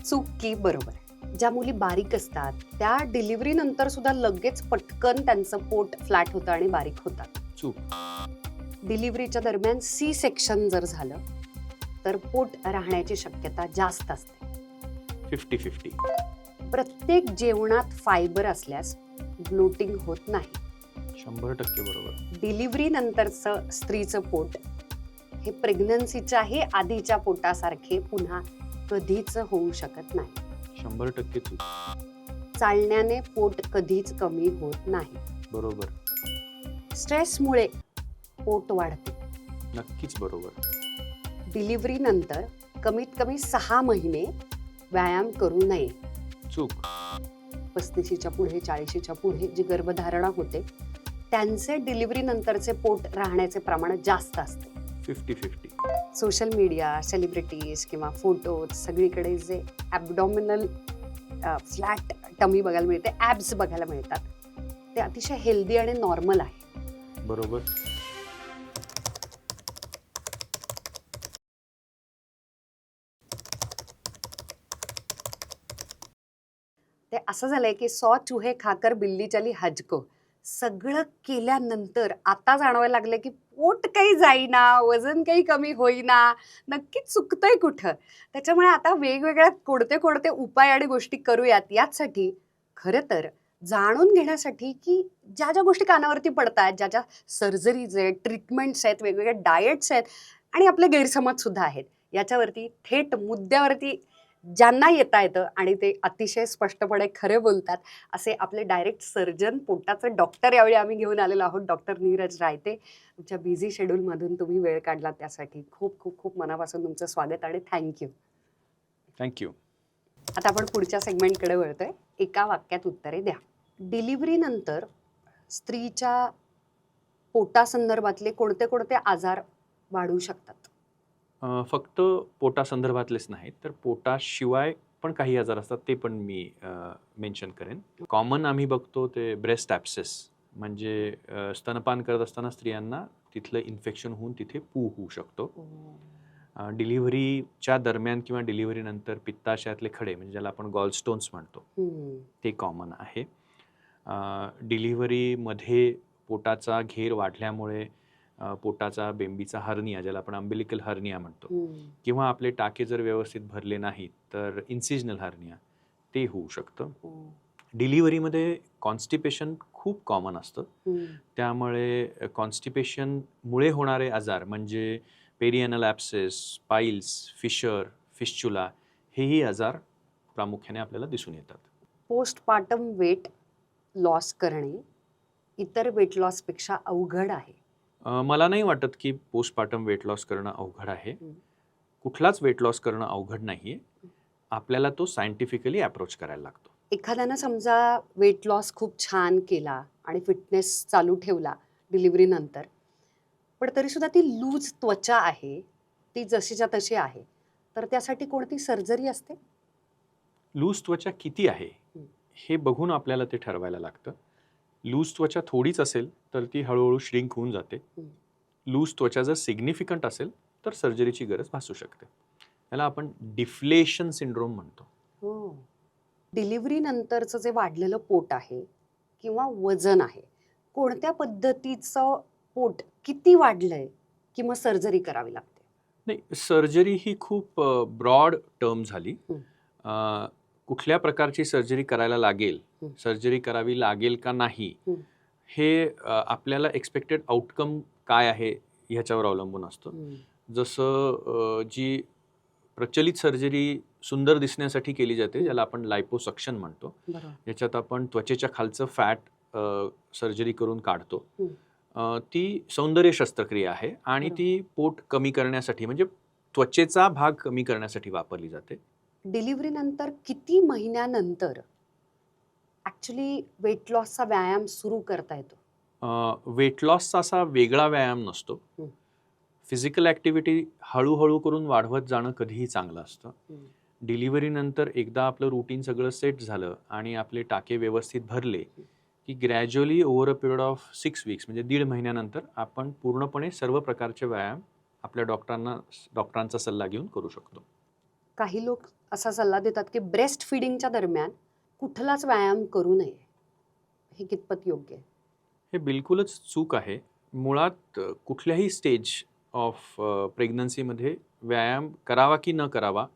चूक की बरोबर आहे. ज्या मुली बारीक असतात त्या डिलिव्हरी नंतर सुद्धा लगेच पटकन त्यांचं पोट फ्लॅट होतं आणि बारीक होतात. चूक. डिलिव्हरीच्या दरम्यान सी सेक्शन जर झालं तर पोट राहण्याची शक्यता जास्त असते. 50-50. प्रत्येक जेवणात फायबर असल्यास ब्लोटिंग होत नाही. 100% बरोबर. डिलिव्हरी नंतरचं स्त्रीचं पोट हे प्रेग्नन्सीच्याही आधीच्या पोटासारखे पुन्हा कधीच होऊ शकत नाही. 100% चूक. चालण्याने पोट कधीच कमी होत नाही. बरोबर. स्ट्रेसमुळे पोट वाढते. नक्कीच बरोबर. डिलिव्हरी नंतर कमीत कमी 6 महिने व्यायाम करू नये. चूक. 35च्या पुढे 40च्या पुढे जी गर्भधारणा होते त्यांचे डिलिव्हरी नंतरचे पोट राहण्याचे प्रमाण जास्त असते. 50-50. सोशल मीडिया, सेलिब्रिटीज किंवा फोटोज सगळीकडे जे ॲबडॉमिनल फ्लॅट टमी बघायला मिळते, ॲब्स बघायला मिळतात, ते अतिशय हेल्दी आणि नॉर्मल आहे. बरोबर. ते असं झालंय की 100 चूहे खाकर बिल्ली चली हज को. सगळं केल्यानंतर आता जाणवायला लागलं की पोट काही जाईना, वजन काही कमी होईना, नक्कीच चुकतंय कुठं. त्याच्यामुळे आता वेगवेगळ्या कोणते कोणते उपाय आणि गोष्टी करूयात यासाठी खरं तर जाणून घेण्यासाठी की ज्या ज्या गोष्टी कानावरती पडतात, ज्या ज्या सर्जरीज आहेत, ट्रीटमेंट्स आहेत, वेगवेगळे डाएट्स आहेत आणि आपले गैरसमज सुद्धा आहेत, याच्यावरती थेट मुद्द्यावरती ज्यांना येता येतं आणि ते अतिशय स्पष्टपणे खरे बोलतात असे आपले डायरेक्ट सर्जन, पोटाचे डॉक्टर यावेळी आम्ही घेऊन आलेलो आहोत. डॉक्टर नीरज रायते. तुमच्या बिझी शेड्यूलमधून तुम्ही वेळ काढला त्यासाठी खूप खूप खूप मनापासून तुमचं स्वागत आणि थँक्यू. थँक्यू. आता आपण पुढच्या सेगमेंटकडे वळतोय. एका वाक्यात उत्तरे द्या. डिलिव्हरी नंतर स्त्रीच्या पोटासंदर्भातले कोणते कोणते आजार वाढू शकतात? फक्त पोटासंदर्भातलेच नाहीत तर पोटाशिवाय पण काही आजार असतात ते पण मी मेन्शन करेन. कॉमन आम्ही बघतो ते ब्रेस्ट ॲप्सेस म्हणजे स्तनपान करत असताना स्त्रियांना तिथलं इन्फेक्शन होऊन तिथे पू होऊ शकतो. डिलिव्हरीच्या दरम्यान किंवा डिलिव्हरीनंतर पित्ताशयातले खडे म्हणजे ज्याला आपण गॉलस्टोन्स म्हणतो ते कॉमन आहे. डिलिव्हरीमध्ये पोटाचा घेर वाढल्यामुळे पोटाचा बेंबीचा हर्निया ज्याला आपण अम्बिलिकल हर्निया म्हणतो किंवा आपले टाके जर व्यवस्थित भरले नाहीत तर इन्सिजनल हर्निया ते होऊ शकतं. डिलिव्हरीमध्ये कॉन्स्टिपेशन खूप कॉमन असतं. त्यामुळे कॉन्स्टिपेशनमुळे होणारे आजार म्हणजे perianal abscess, piles, fissure, fistula हेही आजार प्रामुख्याने आपल्याला दिसून येतात. पोस्टपार्टम वेट लॉस करणे इतर वेट लॉसपेक्षा अवघड आहे. मला नाही वाटत की पोस्टपार्टम वेट लॉस करणं अवघड आहे. कुठलाच वेट लॉस करणं अवघड नाहीये. आपल्याला तो सायंटिफिकली अप्रोच करायला लागतो. एखाद्यानं समजा वेट लॉस खूप छान केला आणि फिटनेस चालू ठेवला डिलिव्हरी नंतर, पण तरी सुद्धा ती लूज त्वचा आहे, ती जशीच्या तशी आहे, तर त्यासाठी कोणती सर्जरी असते? लूज त्वचा किती आहे हे बघून आपल्याला ते ठरवायला लागतं. लूज त्वचा थोडीच असेल तर ती हळूहळू श्रिंक होऊन जाते. लूज त्वचा जर सिग्निफिकंट असेल तर सर्जरीची गरज भासू शकते. त्याला आपण डिफ्लेशन सिंड्रोम म्हणतो. हो. डिलिव्हरी नंतरचं जे वाढलेलं पोट आहे किंवा वजन आहे, कोणत्या पद्धतीचं पोट किती वाढलंय की मग सर्जरी करावी लागते? नाही, सर्जरी ही खूप ब्रॉड टर्म झाली. कुठल्या प्रकारची सर्जरी करायला लागेल, सर्जरी करावी लागेल का नाही हे आपल्याला एक्सपेक्टेड आउटकम काय आहे ह्याच्यावर अवलंबून असतं. जसं जी प्रचलित सर्जरी सुंदर दिसण्यासाठी केली जाते ज्याला आपण लायपोसक्शन म्हणतो, ज्याच्यात आपण त्वचेच्या खालचं फॅट सर्जरी करून काढतो, ती सौंदर्य शस्त्रक्रिया आहे आणि ती पोट कमी करण्यासाठी म्हणजे त्वचेचा भाग कमी करण्यासाठी वापरली जाते. डिलिव्हरी नंतर किती महिन्यानंतर ॲक्च्युली वेट लॉसचा व्यायाम सुरू करता येतो? वेट लॉसचा असा वेगळा व्यायाम नसतो. फिजिकल ॲक्टिव्हिटी हळूहळू करून वाढवत जाणं कधीही चांगलं असतं. डिलिव्हरीनंतर एकदा आपलं रुटीन सगळं सेट झालं आणि आपले टाके व्यवस्थित भरले की gradually over a period of 6 weeks म्हणजे 1.5 महिन्यानंतर आपण पूर्णपणे सर्व प्रकारचे व्यायाम आपल्या डॉक्टरांचा सल्ला घेऊन करू शकतो. काही लोक असा सल्ला देतात की ब्रेस्ट फिडिंगच्या दरम्यान कुठलाच व्यायाम करू नये. हे कितपत योग्य आहे? हे बिलकुलच चूक आहे. मुळात कुठल्याही स्टेज ऑफ प्रेग्नन्सीमध्ये व्यायाम करावा की न करावा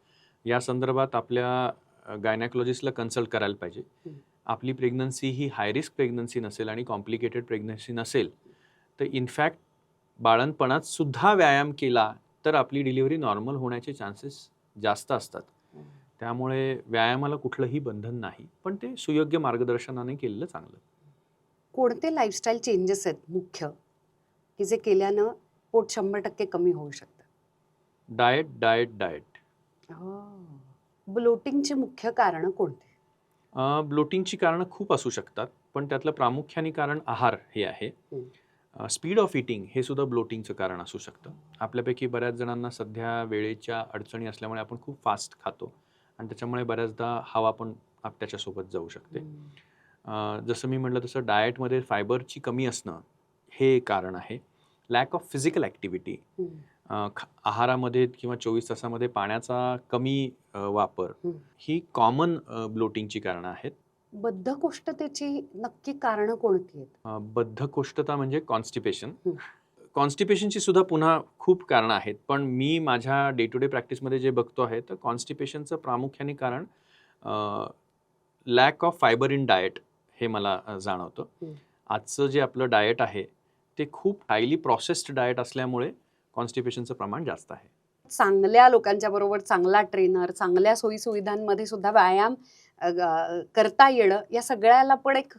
या संदर्भात आपल्या गायनॅकॉलॉजिस्टला कन्सल्ट करायला पाहिजे. आपली प्रेग्नन्सी ही हाय रिस्क प्रेग्नन्सी नसेल आणि कॉम्प्लिकेटेड प्रेग्नन्सी नसेल तर इनफॅक्ट बाळंतपणात सुद्धा व्यायाम केला तर आपली डिलिव्हरी नॉर्मल होण्याचे चान्सेस जास्त असतात. त्यामुळे व्यायामाला कुठलंही बंधन नाही, पण ते सुयोग्य मार्गदर्शनाने केलेलं चांगलं. कोणते लाईफस्टाईल चेंजेस आहेत मुख्य की जे केल्यानं पोट 100% कमी होऊ शकतं? Diet diet diet. ब्लोटिंगची मुख्य कारणं कोणती? ब्लोटिंगची कारणं खूप असू शकतात, पण त्यातलं प्रामुख्याने कारण आहार हे आहे. स्पीड ऑफ इटिंग हे सुद्धा ब्लोटिंगचं कारण असू शकतं. आपल्यापैकी बऱ्याच जणांना सध्या वेळेच्या अडचणी असल्यामुळे आपण खूप फास्ट खातो आणि त्याच्यामुळे बऱ्याचदा हवा पण त्याच्यासोबत जाऊ शकते. जसं मी म्हटलं तसं डाएटमध्ये फायबरची कमी असणं हे कारण आहे. लॅक ऑफ फिजिकल ॲक्टिव्हिटी, आहारामध्ये किंवा 24 तासामध्ये पाण्याचा कमी वापर ही कॉमन ब्लोटिंगची कारणं आहेत. बद्धकोष्ठतेची नक्की कारणं कोणती आहेत? बद्धकोष्ठता म्हणजे कॉन्स्टिपेशन. कॉन्स्टिपेशनची सुद्धा पुन्हा खूप कारणं आहेत, पण मी माझ्या डे टू डे प्रॅक्टिसमध्ये जे बघतो आहे तर कॉन्स्टिपेशनचं प्रामुख्याने कारण lack of fibre in diet हे मला जाणवतं. आजचं जे आपलं डाएट आहे ते खूप हायली प्रोसेस्ड डाएट असल्यामुळे कॉन्स्टिपेशनचं प्रमाण जास्त आहे. चांगल्या लोकांच्या बरोबर चांगला ट्रेनर, चांगल्या सोयीसुविधांमध्ये सुद्धा व्यायाम करता येणं या सगळ्याला पण एक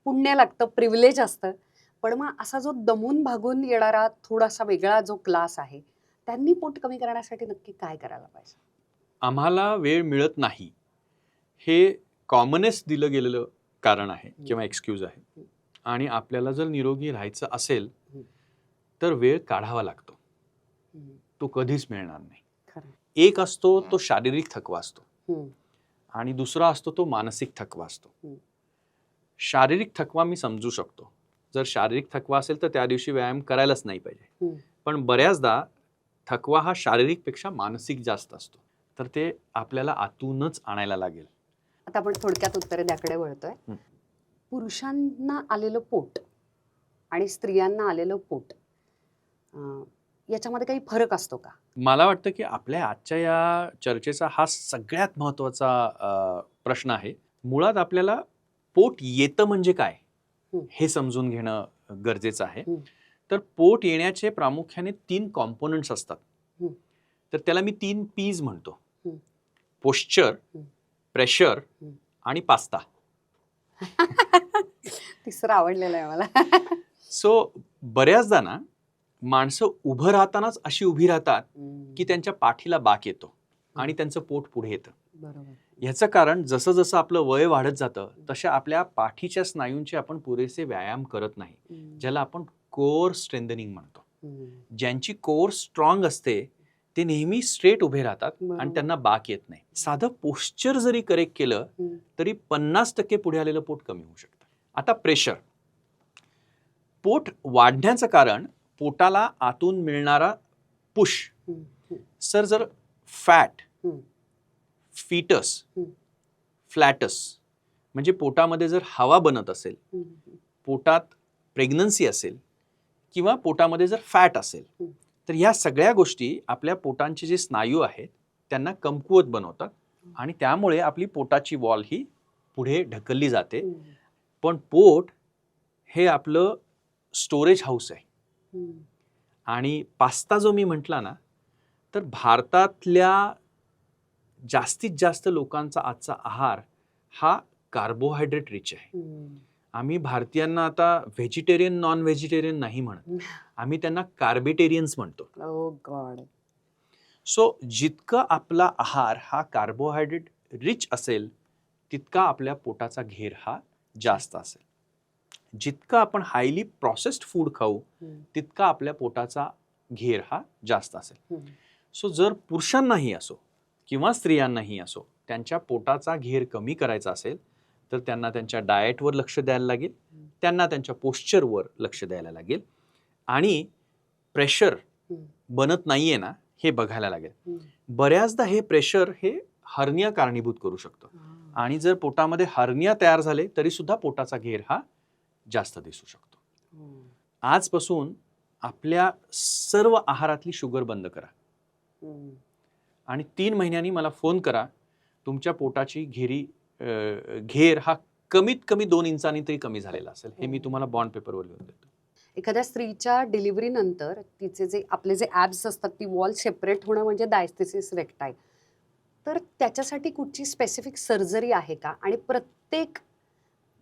पुण्य लागतं, प्रिव्हिलेज असतं. पण मग असा जो दमून भागून येणारा थोडासा वेगळा जो क्लास आहे त्यांनी पोट कमी करण्यासाठी नक्की काय करायला पाहिजे? आम्हाला वेळ मिळत नाही हे कॉमनेस्ट दिलं गेलेलं कारण आहे किंवा एक्सक्यूज आहे. आणि आपल्याला जर निरोगी राहायचं असेल तर वेळ काढावा लागतो. तो कधीच मिळणार नाही. एक असतो तो शारीरिक थकवा असतो आणि दुसरा असतो तो मानसिक थकवा असतो. शारीरिक थकवा मी समजू शकतो. जर शारीरिक थकवा असेल तर त्या दिवशी व्यायाम करायलाच नाही पाहिजे. पण बऱ्याचदा थकवा हा शारीरिकपेक्षा मानसिक जास्त असतो, तर ते आपल्याला आतूनच आणायला लागेल. आता आपण थोडक्यात उत्तरे द्याकडे वळतोय. पुरुषांना आलेलं पोट आणि स्त्रियांना आलेलं पोट याच्यामध्ये काही फरक असतो का? मला वाटतं की आपल्या आजच्या या चर्चेचा हा सगळ्यात महत्त्वाचा प्रश्न आहे. मुळात आपल्याला पोट येतं म्हणजे काय हे समजून घेणं गरजेचं आहे. तर पोट येण्याचे प्रामुख्याने 3 कॉम्पोनंट्स असतात. तर त्याला मी 3 P's म्हणतो. पोश्चर, प्रेशर आणि पास्ता. तिसरा आवडलेला आहे मला. सो बऱ्याचदा ना माणसं उभं राहतानाच अशी उभी राहतात की त्यांच्या पाठीला बाक येतो आणि त्यांचं पोट पुढे येतं. बरोबर. ह्याचं कारण जसं जसं आपलं वय वाढत जातं तशा आपल्या पाठीच्या स्नायूंचे आपण पुरेसे व्यायाम करत नाही, ज्याला आपण कोर स्ट्रेंथनिंग म्हणतो. ज्यांची कोर स्ट्रॉंग असते ते नेहमी स्ट्रेट उभे राहतात आणि त्यांना बाक येत नाही. साधं पोश्चर जरी करेक्ट केलं तरी 50% पुढे आलेलं पोट कमी होऊ शकतं. आता प्रेशर. पोट वाढण्याचं कारण पोटाला आतून मिळणारा पुश. सर जर फॅट, फीटस, फ्लॅटस म्हणजे पोटामध्ये जर हवा बनत असेल, पोटात प्रेग्नन्सी असेल किंवा पोटामध्ये जर फॅट असेल तर ह्या सगळ्या गोष्टी आपल्या पोटांचे जे स्नायू आहेत त्यांना कमकुवत बनवतात आणि त्यामुळे आपली पोटाची वॉल ही पुढे ढकलली जाते. पण पोट हे आपलं स्टोरेज हाऊस आहे. आणि पास्ता जो मी म्हटला ना, तर भारतातल्या जास्तीत जास्त लोकांचा आजचा आहार हा कार्बोहायड्रेट रिच आहे. आम्ही भारतीयांना आता व्हेजिटेरियन नॉन व्हेजिटेरियन नाही म्हणत, आम्ही त्यांना कार्बेटेरियन्स म्हणतो. ओ गॉड. सो जितकं आपला आहार हा कार्बोहायड्रेट रिच असेल तितका आपल्या पोटाचा घेर हा जास्त असेल. जितकं आपण हायली प्रोसेस्ड फूड खाऊ तितका आपल्या पोटाचा घेर हा जास्त असेल. सो जर पुरुषांनाही असो किंवा स्त्रियांनाही असो त्यांच्या पोटाचा घेर कमी करायचा असेल तर त्यांना त्यांच्या डाएटवर लक्ष द्यायला लागेल, त्यांना त्यांच्या पोश्चरवर लक्ष द्यायला लागेल आणि प्रेशर बनत नाहीये ना हे बघायला लागेल. बऱ्याचदा हे प्रेशर हे हर्निया कारणीभूत करू शकतं. आणि जर पोटामध्ये हर्निया तयार झाले तरी सुद्धा पोटाचा घेर हा जास्त दिसू शकतो. आजपासून आपल्या सर्व आहारातली शुगर बंद करा आणि 3 महिन्यांनी मला फोन करा. तुमच्या पोटाची घेर हा कमीत कमी 2 इंचांनी तरी कमी झालेला असेल. हे मी तुम्हाला बॉन्ड पेपरवर लिहून देतो. एखाद्या स्त्रीच्या डिलिव्हरी नंतर तिचे जे आपले जे ॲब्स असतात ती वॉल सेपरेट होणं म्हणजे डायस्थेसिस रेक्टाय. तर त्याच्यासाठी कुठची स्पेसिफिक सर्जरी आहे का? आणि प्रत्येक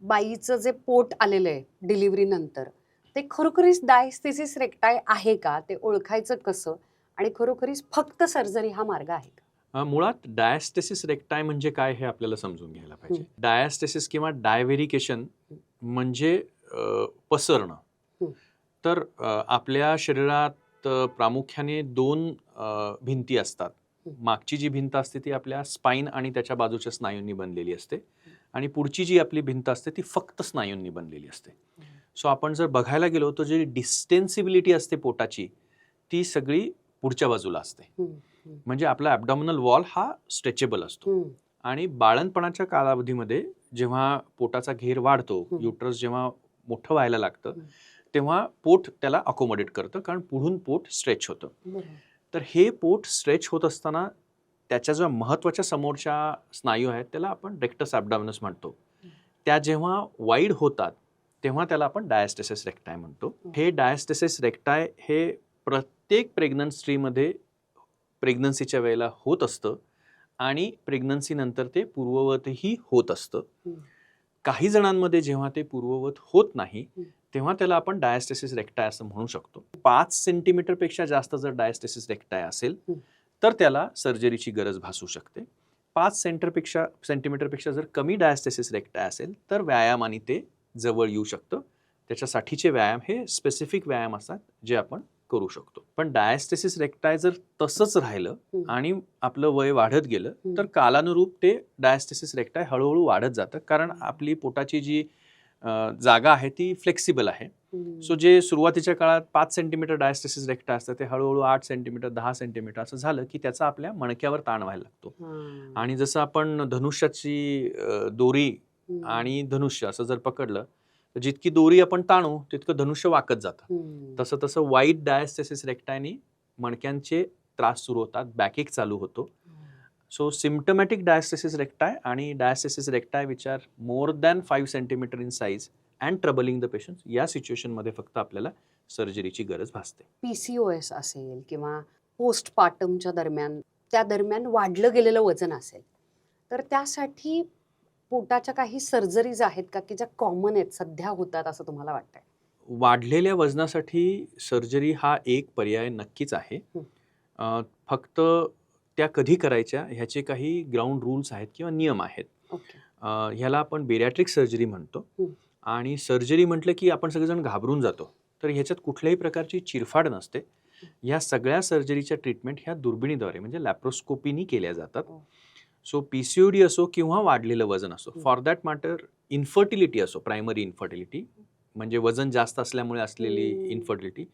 बाईचं जे पोट आलेलं आहे डिलिव्हरी नंतर ते खरोखरीच डायस्थेसिस रेक्टाय आहे का? ते ओळखायचं कसं? आणि खरोखरीच फक्त सर्जरी हा मार्ग आहे का? मुळात डायस्थेसिस रेक्टाय म्हणजे काय हे आपल्याला समजून घ्यायला पाहिजे. डायस्थेसिस किंवा डायव्हेरिकेशन म्हणजे पसरणं. तर आपल्या शरीरात प्रामुख्याने 2 भिंती असतात. मागची जी भिंत असते ती आपल्या स्पाईन आणि त्याच्या बाजूच्या स्नायूंनी बनलेली असते आणि पुढची जी आपली भिंत असते ती फक्त स्नायूंनी बनलेली असते. सो आपण जर बघायला गेलो तर जी डिस्टेन्सिबिलिटी असते पोटाची ती सगळी पुढच्या बाजूला असते. म्हणजे आपला ॲब्डॉमिनल वॉल हा स्ट्रेचेबल असतो आणि बाळंतपणाच्या कालावधीमध्ये जेव्हा पोटाचा घेर वाढतो, युट्रस जेव्हा मोठं व्हायला लागतं तेव्हा पोट त्याला अकोमोडेट करतं, कारण पुढून पोट स्ट्रेच होतं. तर हे पोट स्ट्रेच होत असताना त्याच्या ज्या महत्त्वाच्या समोरच्या स्नायू आहेत त्याला आपण रेक्टस ॲब्डॉमिनस म्हणतो. त्या जेव्हा वाईड होतात तेव्हा त्याला आपण डायस्थेसिस रेक्टाय म्हणतो. हे डायस्थेसिस रेक्टाय हे प्रत्येक प्रेग्नन्सीमध्ये प्रेग्नन्सीच्या वेळेला होत असतं आणि प्रेग्नन्सी नंतर ते पूर्ववतही होत असतं. काही जणांमध्ये जेव्हा ते पूर्ववत होत नाही तेव्हा त्याला आपण डायस्थेसिस रेक्टाय असं म्हणू शकतो. 5 सेंटीमीटरपेक्षा जास्त जर डायस्थेसिस रेक्टाय असेल तर त्याला सर्जरीची गरज भासू शकते. 5 सेंटीमीटरपेक्षा जर कमी डायस्थेसिस रेक्टाय असेल तर व्यायामाने ते जवळ येऊ शकतं. त्याच्यासाठीचे व्यायाम हे स्पेसिफिक व्यायाम असतात जे आपण करू शकतो. पण डायस्थेसिस रेक्टाय जर तसंच राहिलं आणि आपलं वय वाढत गेलं तर कालानुरूप ते डायस्थेसिस रेक्टाय हळूहळू वाढत जातं, कारण आपली पोटाची जी जागा आहे ती फ्लेक्सिबल आहे. सो जे सुरुवातीच्या काळात 5 सेंटीमीटर डायस्थेसिस रेक्टाय असतं ते हळूहळू 8 सेंटीमीटर 10 सेंटीमीटर असं झालं की त्याचा आपल्या मणक्यावर ताण व्हायला लागतो. आणि जसं आपण धनुष्याची दोरी आणि धनुष्य असं जर पकडलं तर जितकी दोरी आपण ताणू तितकं धनुष्य वाकत जातं. तसं तसं वाईट डायस्थेसिस रेक्टायनी मणक्यांचे त्रास सुरू होतात, बॅकएक चालू होतो. So सिम्पटमॅटिक diastasis recti and diastasis recti which are more than 5 centimetre in size and troubling the patient, या सिच्युएशनमध्ये फक्त आपल्याला सर्जरीची गरज भासते. PCOS असेल किंवा पोस्टपार्टमच्या दरम्यान त्या दरम्यान वाढलं गेलेलं वजन असेल तर त्यासाठी पोटाच्या काही सर्जरीज आहेत का की ज्या कॉमन आहेत सध्या होतात असं तुम्हाला वाटतंय? वाढलेल्या वजनासाठी सर्जरी हा एक पर्याय नक्कीच आहे. फक्त त्या कधी करायच्या ह्याचे काही ग्राउंड रूल्स आहेत किंवा नियम आहेत. ह्याला आपण बेरियाट्रिक सर्जरी म्हणतो. आणि सर्जरी म्हटलं की आपण सगळेजण घाबरून जातो, तर ह्याच्यात कुठल्याही प्रकारची चिरफाड नसते. ह्या सगळ्या सर्जरीच्या ट्रीटमेंट ह्या दुर्बिणीद्वारे म्हणजे लॅप्रोस्कोपीनी केल्या जातात. सो PCOD असो किंवा वाढलेलं वजन असो, फॉर दॅट मॅटर इन्फर्टिलिटी असो, प्रायमरी इन्फर्टिलिटी म्हणजे वजन जास्त असल्यामुळे असलेली इन्फर्टिलिटी,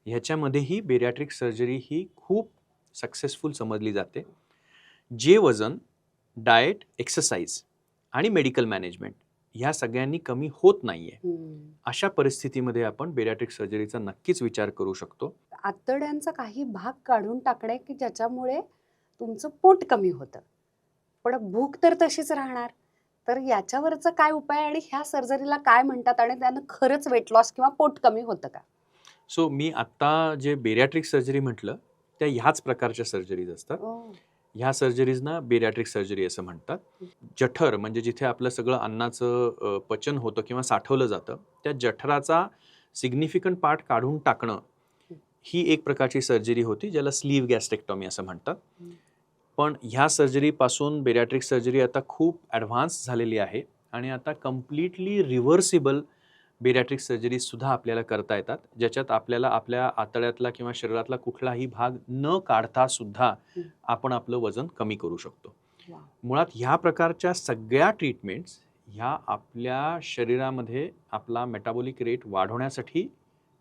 ह्याच्यामध्येही बेरियाट्रिक सर्जरी ही खूप सक्सेसफुल समजली जाते. जे वजन डाएट, एक्सरसाइज आणि मेडिकल मॅनेजमेंट ह्या सगळ्यांनी कमी होत नाहीये, अशा परिस्थितीमध्ये आपण बेरियाट्रिक सर्जरीचा नक्कीच विचार करू शकतो. आतड्यांचा काही भाग काढून टाकणे की ज्याच्यामुळे तुमचं पोट कमी होतं, पण भूक तर तशीच राहणार, तर याच्यावरचा काय उपाय आणि ह्या सर्जरीला काय म्हणतात आणि त्यानं खरंच वेट लॉस किंवा पोट कमी होतं का? सो मी आत्ता जे बेरियाट्रिक सर्जरी म्हटलं त्या ह्याच प्रकारच्या सर्जरीज असतात. ह्या सर्जरीजना बेरियाट्रिक सर्जरी असं म्हणतात. जठर म्हणजे जिथे आपलं सगळं अन्नाचं पचन होतं किंवा साठवलं जातं, त्या जठराचा सिग्निफिकंट पार्ट काढून टाकणं ही एक प्रकारची सर्जरी होती, ज्याला स्लीव्ह गॅस्ट्रेक्टॉमी असं म्हणतात. पण ह्या सर्जरीपासून बेरियाट्रिक सर्जरी आता खूप ॲडव्हान्स झालेली आहे आणि आता कम्प्लिटली रिव्हर्सिबल बेरियाट्रिक सर्जरीजसुद्धा आपल्याला करता येतात, ज्याच्यात आपल्याला आपल्या आतड्यातला किंवा शरीरातला कुठलाही भाग न काढता सुद्धा आपण आपलं वजन कमी करू शकतो. मुळात ह्या प्रकारच्या सगळ्या ट्रीटमेंट्स ह्या आपल्या शरीरामध्ये आपला मेटाबॉलिक रेट वाढवण्यासाठी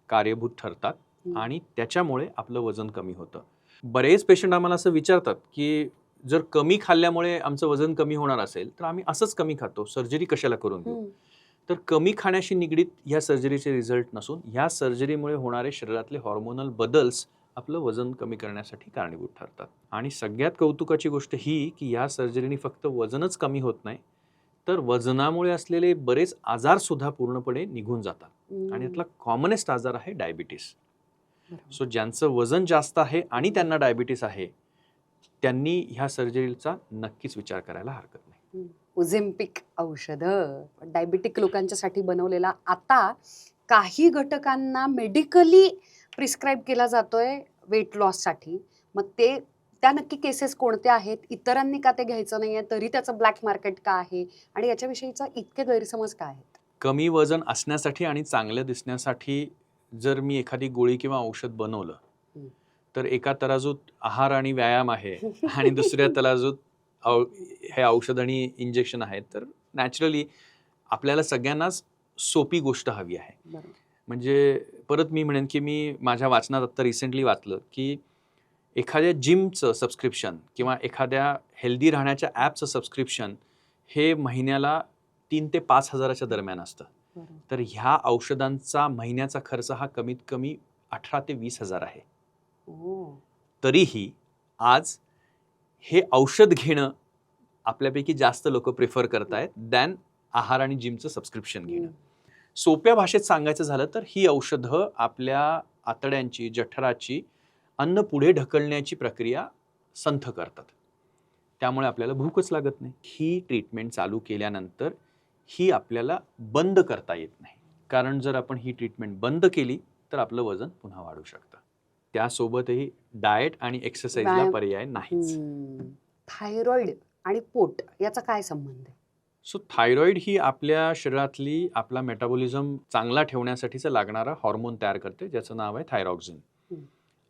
कार्यभूत ठरतात आणि त्याच्यामुळे आपलं वजन कमी होतं. बरेच पेशंट आम्हाला असं विचारतात की जर कमी खाल्ल्यामुळे आमचं वजन कमी होणार असेल तर आम्ही असंच कमी खातो, सर्जरी कशाला करून घेऊ. तर कमी खाण्याशी निगडीत ह्या सर्जरीचे रिझल्ट नसून ह्या सर्जरीमुळे होणारे शरीरातले हॉर्मोनल बदल्स आपलं वजन कमी करण्यासाठी कारणीभूत ठरतात. आणि सगळ्यात कौतुकाची गोष्ट ही की या सर्जरीने फक्त वजनच कमी होत नाही, तर वजनामुळे असलेले बरेच आजार सुद्धा पूर्णपणे निघून जातात. आणि यातला कॉमनेस्ट आजार आहे डायबिटीस. सो ज्यांचं वजन जास्त आहे आणि त्यांना डायबिटीस आहे त्यांनी ह्या सर्जरीचा नक्कीच विचार करायला हरकत नाही. ओझेम्पिक औषधं डायबिटिक लोकांच्यासाठी बनवलेला आता काही घटकांना मेडिकली प्रिस्क्राईब केला जातोय वेट लॉससाठी. मग त्या नक्की केसेस कोणत्या आहेत, इतरांनी का ते घ्यायचं नाहीये, तरी त्याचं ब्लॅक मार्केट का आहे आणि याच्याविषयीचा इतके गैरसमज काय आहेत? कमी वजन असण्यासाठी आणि चांगलं दिसण्यासाठी जर मी एखादी गोळी किंवा औषध बनवलं तर एका तराजूत आहार आणि व्यायाम आहे आणि दुसऱ्या तराजूत हे औषध आणि इंजेक्शन आहेत, तर नॅचरली आपल्याला सगळ्यांनाच सोपी गोष्ट हवी आहे. म्हणजे परत मी म्हणेन की मी माझ्या वाचनात आत्ता रिसेंटली वाचलं की एखाद्या जिमचं सबस्क्रिप्शन किंवा एखाद्या हेल्दी राहण्याच्या ॲपचं सबस्क्रिप्शन हे महिन्याला 3 ते 5 हजाराच्या दरम्यान असतं. तर ह्या औषधांचा महिन्याचा खर्च हा कमीत कमी 18 ते 20 हजार आहे. तरीही आज हे औषध घेणं आपल्यापैकी जास्त लोक प्रिफर करतायत दॅन आहार आणि जिमचं सबस्क्रिप्शन घेणं. सोप्या भाषेत सांगायचं झालं तर ही औषधं आपल्या आतड्यांची, जठराची अन्न पुढे ढकलण्याची प्रक्रिया संथ करतात. त्यामुळे आपल्याला भूकच लागत नाही. ही ट्रीटमेंट चालू केल्यानंतर ही आपल्याला बंद करता येत नाही, कारण जर आपण ही ट्रीटमेंट बंद केली तर आपलं वजन पुन्हा वाढू शकतं. त्यासोबतही डाएट आणि एक्सरसाइजला पर्याय नाहीच. थायरॉइड आणि पोट याचा काय संबंध आहे? सो थायरॉइड ही आपल्या शरीरातली आपला मेटाबॉलिझम चांगला ठेवण्यासाठीचं लागणारा हॉर्मोन तयार करते, ज्याचं नाव आहे थायरॉक्सिन.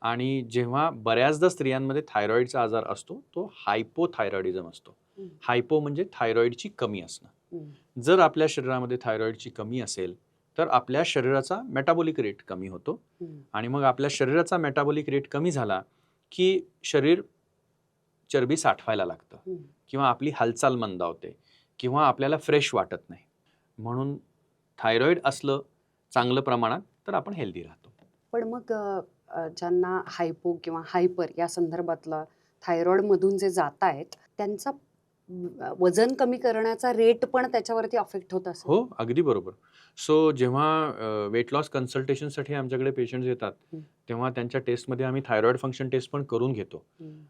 आणि जेव्हा बऱ्याचदा स्त्रियांमध्ये थायरॉइडचा आजार असतो तो हायपोथायरॉइडिझम असतो. हायपो म्हणजे थायरॉइडची कमी असणं. जर आपल्या शरीरामध्ये थायरॉइडची कमी असेल तर आपल्या शरीराचा मेटाबॉलिक रेट कमी होतो आणि मग आपल्या शरीराचा मेटाबॉलिक रेट कमी झाला की शरीर चरबी साठवायला लागतं किंवा आपली हालचाल मंदावते किंवा आपल्याला फ्रेश वाटत नाही. म्हणून थायरॉइड असलं चांगलं प्रमाणात तर आपण हेल्दी राहतो. पण मग ज्यांना हायपो किंवा हायपर या संदर्भातलं थायरॉइडमधून जे जात आहेत त्यांचा वजन कमी करण्याचा रेट पण त्याच्यावरती अफेक्ट होत असेल? हो, अगदी बरोबर. सो जेव्हा वेट लॉस कन्सल्टेशनसाठी आमच्याकडे पेशंट्स येतात तेव्हा त्यांच्या टेस्टमध्ये आम्ही थायरॉइड फंक्शन टेस्ट पण करून घेतो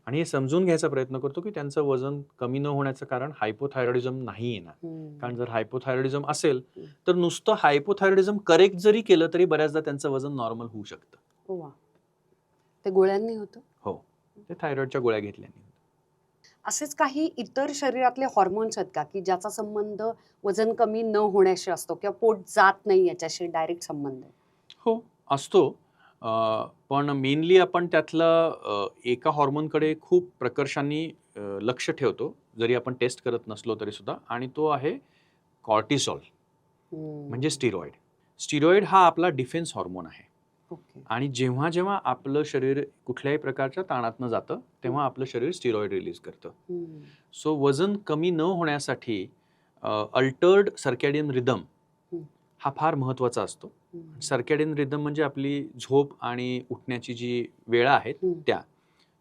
आणि हे समजून घ्यायचा प्रयत्न करतो की त्यांचं वजन कमी न होण्याचं कारण हायपोथायरॉइडिझम नाही येणार. कारण जर हायपोथायरॉइडिझम असेल तर नुसतं हायपोथायरॉइडिझम करेक्ट जरी केलं तरी बऱ्याचदा त्यांचं वजन नॉर्मल होऊ शकतं. ते गोळ्यांनी होतं? हो, ते थायरॉइडच्या गोळ्या घेतल्याने. असेच काही इतर शरीरातले हॉर्मोन्स आहेत का की ज्याचा संबंध वजन कमी न होण्याशी असतो किंवा पोट जात नाही याच्याशी डायरेक्ट संबंध? हो, असतो. पण मेनली आपण त्यातलं एका हॉर्मोनकडे खूप प्रकर्षांनी लक्ष ठेवतो जरी आपण टेस्ट करत नसलो तरी सुद्धा, आणि तो आहे कॉर्टिसॉल म्हणजे स्टिरॉइड. स्टिरॉइड हा आपला डिफेन्स हॉर्मोन आहे. आणि जेव्हा जेव्हा आपलं शरीर कुठल्याही प्रकारच्या ताणातनं जातं तेव्हा आपलं शरीर स्टिरॉइड रिलीज करतं. सो वजन कमी न होण्यासाठी अल्टर्ड सर्कॅडियन रिदम हा फार महत्त्वाचा असतो. सर्कॅडियन रिदम म्हणजे आपली झोप आणि उठण्याची जी वेळा आहेत त्या.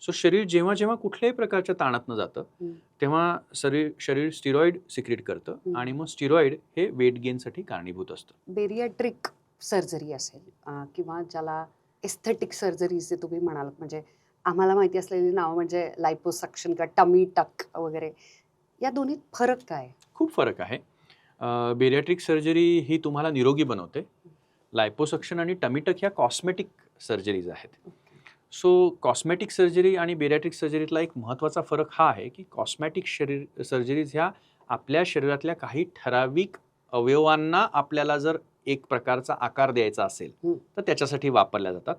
सो शरीर जेव्हा जेव्हा कुठल्याही प्रकारच्या ताणातनं जातं तेव्हा शरीर स्टिरॉइड सिक्रेट करतं आणि मग स्टिरॉइड हे वेट गेनसाठी कारणीभूत असतं. बेरियाट्रिक सर्जरी असेल किंवा ज्याला एस्थेटिक सर्जरीज जे तुम्ही म्हणालात, म्हणजे आम्हाला माहिती असलेली नाव म्हणजे लायपोसक्शन किंवा टमी टक वगैरे, या दोन्हीत फरक काय? खूप फरक आहे. बेरियाट्रिक सर्जरी ही तुम्हाला निरोगी बनवते. लायपोसक्शन आणि टमी टक ह्या कॉस्मेटिक सर्जरीज आहेत. सो कॉस्मेटिक सर्जरी आणि बेरियाट्रिक सर्जरीतला एक महत्त्वाचा फरक हा आहे की कॉस्मेटिक सर्जरीज ह्या आपल्या शरीरातल्या काही ठराविक अवयवांना आपल्याला जर एक प्रकारचा आकार द्यायचा असेल तर त्याच्यासाठी वापरल्या जातात.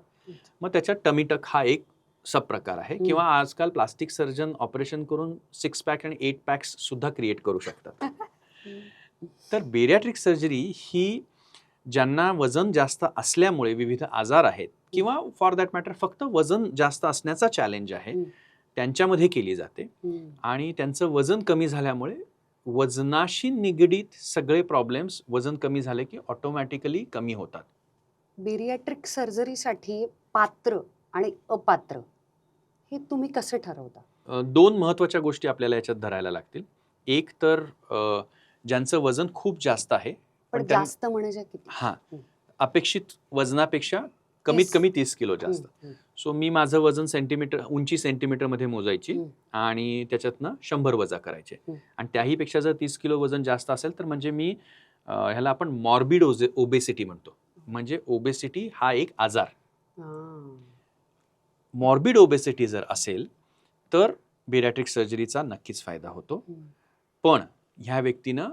मग त्याच्यात टमी टक हा एक सब प्रकार आहे. किंवा आजकाल प्लास्टिक सर्जन ऑपरेशन करून 6 पॅक आणि 8 पॅक्स सुद्धा क्रिएट करू शकतात. तर बेरियाट्रिक सर्जरी ही ज्यांना वजन जास्त असल्यामुळे विविध आजार आहेत किंवा फॉर दॅट मॅटर फक्त वजन जास्त असण्याचा चॅलेंज आहे त्यांच्यामध्ये केली जाते आणि त्यांचं वजन कमी झाल्यामुळे वजनाशी निगडीत सगळे प्रॉब्लेम्स वजन कमी झाले की ऑटोमॅटिकली कमी होतात. बेरियाट्रिक सर्जरीसाठी पात्र आणि अपात्र हे तुम्ही कसे ठरवता? दोन महत्त्वाच्या गोष्टी आपल्याला याच्यात धरायला लागतील. एक तर ज्यांचं वजन खूप जास्त आहे पण जास्त म्हणजे किती? हां, अपेक्षित वजनापेक्षा कमीत कमी 30 किलो जास्त. सो मी माझं वजन उंची सेंटीमीटरमध्ये मोजायची आणि त्याच्यातनं 100 वजा करायचे आणि त्याही पेक्षा जर 30 किलो वजन जास्त असेल तर म्हणजे मी ह्याला आपण मॉर्बिड ओबेसिटी म्हणतो. म्हणजे ओबेसिटी हा एक आजार. मॉर्बिड ओबेसिटी जर असेल तर बेरियाट्रिक सर्जरीचा नक्कीच फायदा होतो. पण ह्या व्यक्तीनं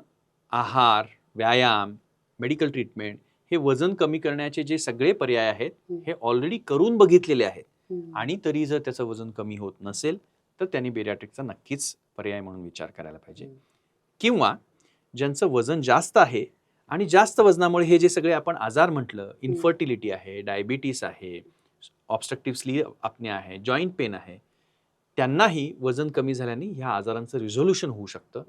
आहार, व्यायाम, मेडिकल ट्रीटमेंट हे वजन कमी करण्याचे जे सगळे पर्याय आहेत हे ऑलरेडी करून बघितलेले आहेत आणि तरी जर त्याचं वजन कमी होत नसेल तर त्यांनी बेरियाट्रिकचा नक्कीच पर्याय म्हणून विचार करायला पाहिजे. किंवा ज्यांचं वजन जास्त आहे आणि जास्त वजनामुळे हे जे सगळे आपण आजार म्हटलं, इन्फर्टिलिटी आहे, डायबिटीस आहे, ऑब्स्ट्रक्टिव्ह स्लीप अपनिया आहे, जॉईंट पेन आहे, त्यांनाही वजन कमी झाल्याने ह्या आजारांचं रिझोल्युशन होऊ शकतं.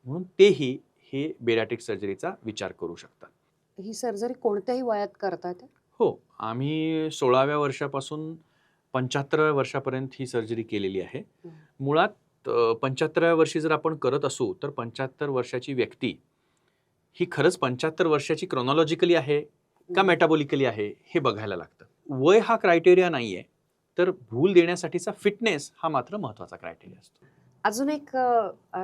म्हणून तेही हे बेरियाट्रिक सर्जरीचा विचार करू शकतात. ही सर्जरी कोणत्याही वयात करतात? हो, आम्ही 16व्या वर्षापासून 75व्या वर्षापर्यंत ही सर्जरी केलेली आहे. मुळात 75व्या वर्षी जर आपण करत असू तर 75 वर्षाची व्यक्ती ही खरंच 75 वर्षाची क्रोनॉलॉजिकली आहे का मेटाबॉलिकली आहे हे बघायला लागतं. वय हा क्रायटेरिया नाहीये, तर भूल देण्यासाठीचा फिटनेस हा मात्र महत्वाचा क्रायटेरिया असतो. अजून एक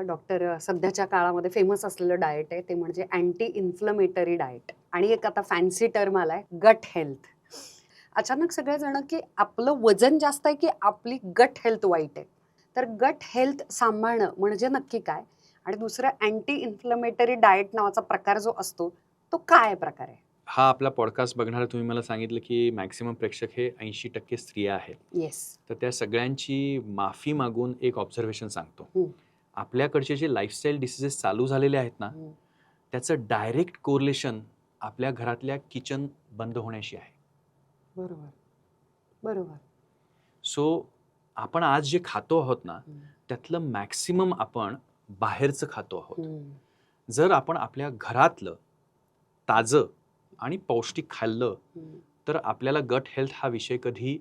डॉक्टर सध्याच्या काळामध्ये फेमस असलेलं डाएट आहे ते म्हणजे अँटी इन्फ्लमेटरी डाएट आणि एक आता फॅन्सी टर्म आलाय गट हेल्थ. अचानक सगळेजण की आपलं वजन जास्त आहे की आपली गट हेल्थ वाईट आहे. तर गट हेल्थ सांभाळणं म्हणजे नक्की काय आणि दुसरं अँटी इन्फ्लमेटरी डाएट नावाचा प्रकार जो असतो तो काय प्रकार आहे? हा आपला पॉडकास्ट बघणारा तुम्ही मला सांगितलं की मॅक्सिमम प्रेक्षक हे 80% स्त्रिया आहेत. येस. तर त्या सगळ्यांची माफी मागून एक ऑब्झर्वेशन सांगतो. आपल्याकडचे जे लाईफस्टाईल डिसीजेस चालू झालेले आहेत ना त्याचं डायरेक्ट कोरिलेशन आपल्या घरातल्या किचन बंद होण्याशी आहे. बरोबर बरोबर. सो आपण आज जे खातो आहोत ना त्यातलं मॅक्सिमम आपण बाहेरचं खातो आहोत. जर आपण आपल्या घरातलं ताजं आणि पौष्टिक खाल्लं तर आपल्याला गट हेल्थ हा विषय कधी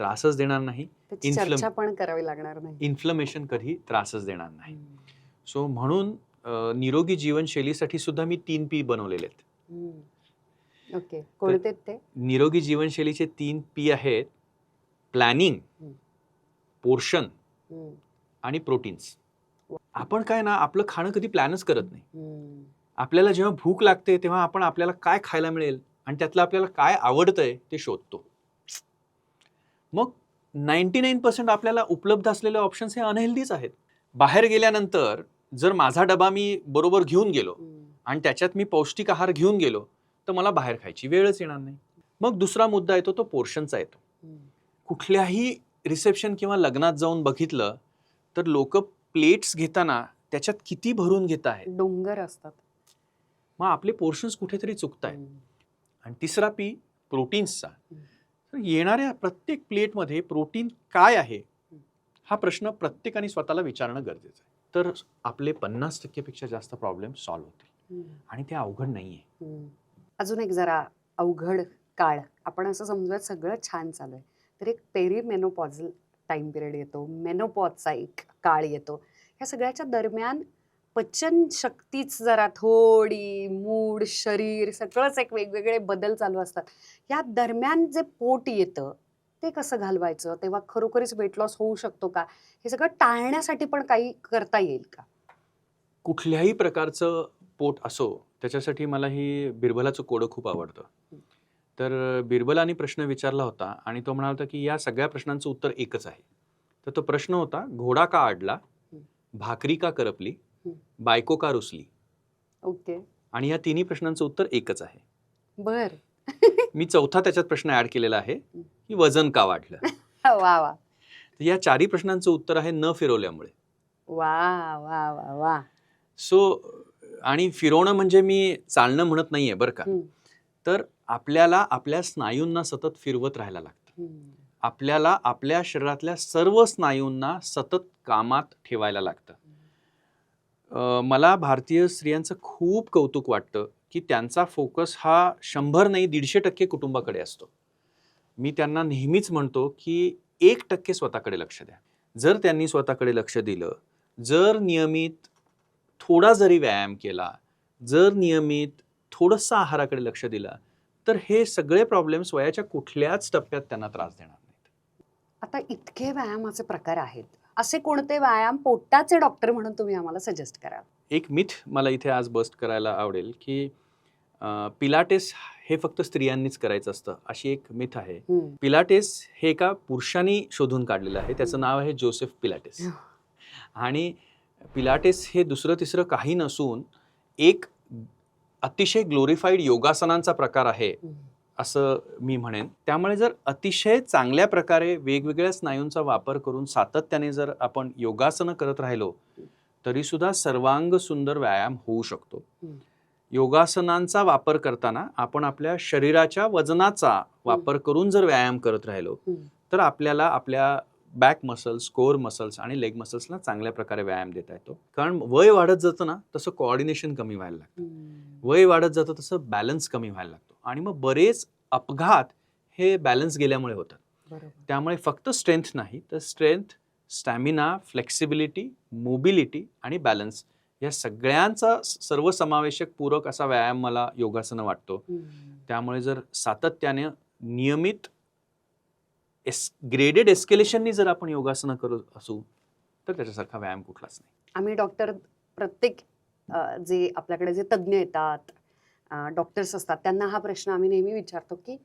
त्रासच देणार नाही. चर्चा पण करावी लागणार नाही. इन्फ्लमेशन कधी त्रासच देणार नाही. सो म्हणून निरोगी जीवनशैलीसाठी सुद्धा मी 3 P बनवलेले आहेत. ओके, कोणते ते? निरोगी जीवनशैलीचे 3 P आहेत प्लॅनिंग, पोर्शन आणि प्रोटीन्स. आपण काय ना आपलं खाणं कधी प्लॅनच करत नाही. आपल्याला जेव्हा भूक लागते तेव्हा आपण आपल्याला काय खायला मिळेल आणि त्यातलं आपल्याला काय आवडतंय ते शोधतो. मग 99% आपल्याला उपलब्ध असलेले ऑप्शन्स हे अनहेल्दीच आहेत. बाहेर गेल्यानंतर जर माझा डबा मी बरोबर घेऊन गेलो आणि त्याच्यात मी पौष्टिक आहार घेऊन गेलो तर मला बाहेर खायची वेळच येणार नाही. मग दुसरा मुद्दा येतो तो पोर्शनचा येतो. कुठल्याही रिसेप्शन किंवा लग्नात जाऊन बघितलं तर लोक प्लेट्स घेताना त्याच्यात किती भरून घेत आहेत, डोंगर असतात. मग आपले पोर्शन्स कुठेतरी चुकतायत. आणि तिसरा P प्रोटीन्सचा. तर येणाऱ्या प्रत्येक प्लेटमध्ये प्रोटीन काय आहे हा प्रश्न प्रत्येकाने स्वतःला विचारणं गरजेचं आहे. तर आपले 50% पेक्षा जास्त प्रॉब्लेम सॉल्व्ह होतील आणि ते अवघड नाहीये. अजून एक जरा अवघड काळ आपण असं समजूयात सगळं छान चालू आहे तर एक पेरीमेनोपॉझल टाइम पिरियड येतो, मेनोपॉजचा एक काळ येतो. ह्या सगळ्याच्या दरम्यान पचन शक्तीच जरा थोडी, मूड, शरीर सगळंच एक वेगवेगळे बदल चालू असतात. या दरम्यान जे पोट येतं ते कसं घालवायचं, तेव्हा खरोखरीच वेट लॉस होऊ शकतो का, हे सगळं टाळण्यासाठी पण काही करता येईल का? कुठल्याही प्रकारचं पोट असो त्याच्यासाठी मला ही बिरबलाचं कोडं खूप आवडतं. तर बिरबलाने प्रश्न विचारला होता आणि तो म्हणाला होता की या सगळ्या प्रश्नांचं उत्तर एकच आहे. तर तो प्रश्न होता घोडा का अडला, भाकरी का करपली, बायको का रुसली. ओके. आणि या तिन्ही प्रश्नांचं उत्तर एकच आहे. बर. मी चौथा त्याच्यात प्रश्न ऍड केलेला आहे की वजन का वाढलं. वा वा. या चारही प्रश्नांचं उत्तर आहे न फिरवल्यामुळे. वा वा वा वा. सो आणि फिरवणं म्हणजे मी चालणं म्हणत नाहीये बरं का. तर आपल्याला आपल्या स्नायूंना सतत फिरवत राहायला लागतं. आपल्याला आपल्या शरीरातल्या सर्व स्नायूंना सतत कामात ठेवायला लागतं. मला भारतीय स्त्रियांचं खूप कौतुक वाटतं की त्यांचा फोकस हा 100 नाही 150% कुटुंबाकडे असतो. मी त्यांना नेहमीच म्हणतो की 1% स्वतःकडे लक्ष द्या. जर त्यांनी स्वतःकडे लक्ष दिलं, जर नियमित थोडा जरी व्यायाम केला, जर नियमित थोडंसं आहाराकडे लक्ष दिलं, तर हे सगळे प्रॉब्लेम्स वयाच्या कुठल्याच टप्प्यात त्यांना त्रास देणार नाहीत. आता इतके व्यायामाचे प्रकार आहेत, असे कोणते व्यायाम पोटाचे डॉक्टर म्हणून तुम्ही आम्हाला सजेस्ट कराल? एक मिथ मला इथे आज बस्ट करायला आवडेल की पिलाटेस हे फक्त स्त्रियांनीच करायचं असतं, अशी एक मिथ आहे. पिलाटेस हे एका पुरुषांनी शोधून काढलेलं आहे. त्याचं नाव आहे जोसेफ पिलाटेस. आणि पिलाटेस हे दुसरं तिसरं काही नसून एक अतिशय ग्लोरिफाईड योगासनांचा प्रकार आहे असं मी म्हणेन. त्यामुळे जर अतिशय चांगल्या प्रकारे वेगवेगळ्या स्नायूंचा वापर करून सातत्याने जर आपण योगासनं करत राहिलो तरी सुद्धा सर्वांग सुंदर व्यायाम होऊ शकतो. योगासनांचा वापर करताना आपण आपल्या शरीराच्या वजनाचा वापर करून जर व्यायाम करत राहिलो तर आपल्याला आपल्या बॅक मसल्स, कोर मसल्स आणि लेग मसल्सला चांगल्या प्रकारे व्यायाम देता येतो. कारण वय वाढत जातं ना तसं कोऑर्डिनेशन कमी व्हायला लागतं, वय वाढत जातं तसं बॅलन्स कमी व्हायला लागतो आणि मग बरेच अपघात हे बॅलन्स गेल्यामुळे होतात. त्यामुळे फक्त स्ट्रेंथ नाही तर स्ट्रेंथ, स्टॅमिना, फ्लेक्सिबिलिटी, मोबिलिटी आणि बॅलन्स या सगळ्यांचा सर्वसमावेशक पूरक असा व्यायाम मला योगासनं वाटतो. त्यामुळे जर सातत्याने नियमित ग्रेडेड एस्केलेशननी जर आपण योगासनं करत असू तर त्याच्यासारखा व्यायाम कुठलाच नाही. आम्ही डॉक्टर प्रत्येक जे आपल्याकडे जे तज्ज्ञ येतात, डॉक्टर्स असतात, त्यांना हा प्रश्न आम्ही नेहमी विचारतो की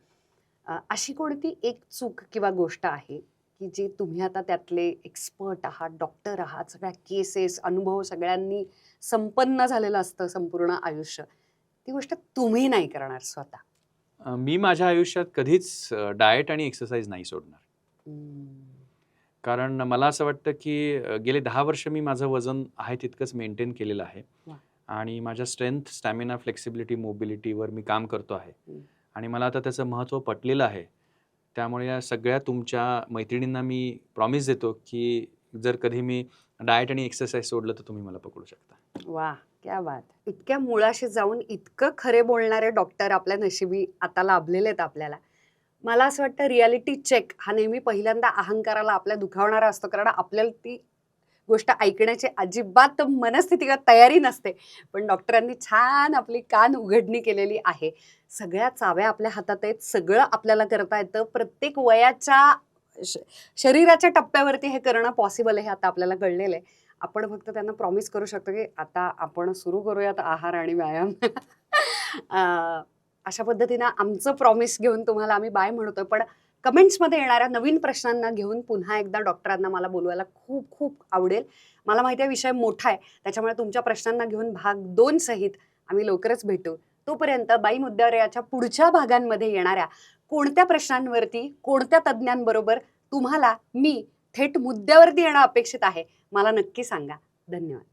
अशी कोणती एक चूक किंवा गोष्ट आहे की जी तुम्ही आता त्यातले एक्सपर्ट आहात, डॉक्टर आहात, सगळ्या केसेस, अनुभव सगळ्यांनी संपन्न झालेलं असतं संपूर्ण आयुष्य, ती गोष्ट तुम्ही नाही करणार स्वतः? मी माझ्या आयुष्यात कधीच डाएट आणि एक्सरसाइज नाही सोडणार. कारण मला असं वाटतं की गेले 10 वर्ष मी माझं वजन आहे तितकंच मेंटेन केलेलं आहे आणि माझ्या स्ट्रेंथ, स्टॅमिना, फ्लेक्सिबिलिटी, मोबिलिटीवर मी काम करतो आहे आणि मला आता त्याचं महत्त्व पटलेलं आहे. त्यामुळे या सगळ्या तुमच्या मैत्रिणींना मी प्रॉमिस देतो की जर कधी मी डाएट आणि एक्सरसाइज सोडलं तर तुम्ही मला पकडू शकता. वा, क्या बात. इतक्या मुळाशी जाऊन इतकं खरे बोलणारे डॉक्टर आपल्या नशिबी आता लाभलेले आहेत आपल्याला. मला असं वाटतं रियालिटी चेक हा नेहमी पहिल्यांदा अहंकाराला आपल्या दुखावणारा असतो, कारण आपल्याला ती गोष्ट ऐकण्याची अजिबात मनस्थिती किंवा तयारी नसते. पण डॉक्टरांनी छान आपली कान उघडणी केलेली आहे. सगळ्या चाव्या आपल्या हातात आहेत, सगळं आपल्याला करता येतं. प्रत्येक वयाच्या शरीराच्या टप्प्यावरती हे करणं पॉसिबल आहे हे आता आपल्याला कळलेलं आहे. आपण फक्त त्यांना प्रॉमिस करू शकतो की आता आपण सुरू करूयात आहार आणि व्यायाम. अशा पद्धतीनं आमचं प्रॉमिस घेऊन तुम्हाला आम्ही बाय म्हणतोय. पण कमेंट्समध्ये येणाऱ्या नवीन प्रश्नांना घेऊन पुन्हा एकदा डॉक्टरांना मला बोलवायला खूप खूप आवडेल. मला माहिती आहे विषय मोठा आहे, त्याच्यामुळे तुमच्या प्रश्नांना घेऊन भाग 2 सहित आम्ही लवकरच भेटू. तोपर्यंत बाई मुद्द्यावर याच्या पुढच्या भागांमध्ये येणाऱ्या कोणत्या प्रश्नांवरती कोणत्या तज्ज्ञांबरोबर तुम्हाला मी थेट मुद्द्यावरती येणं अपेक्षित आहे मला नक्की सांगा. धन्यवाद.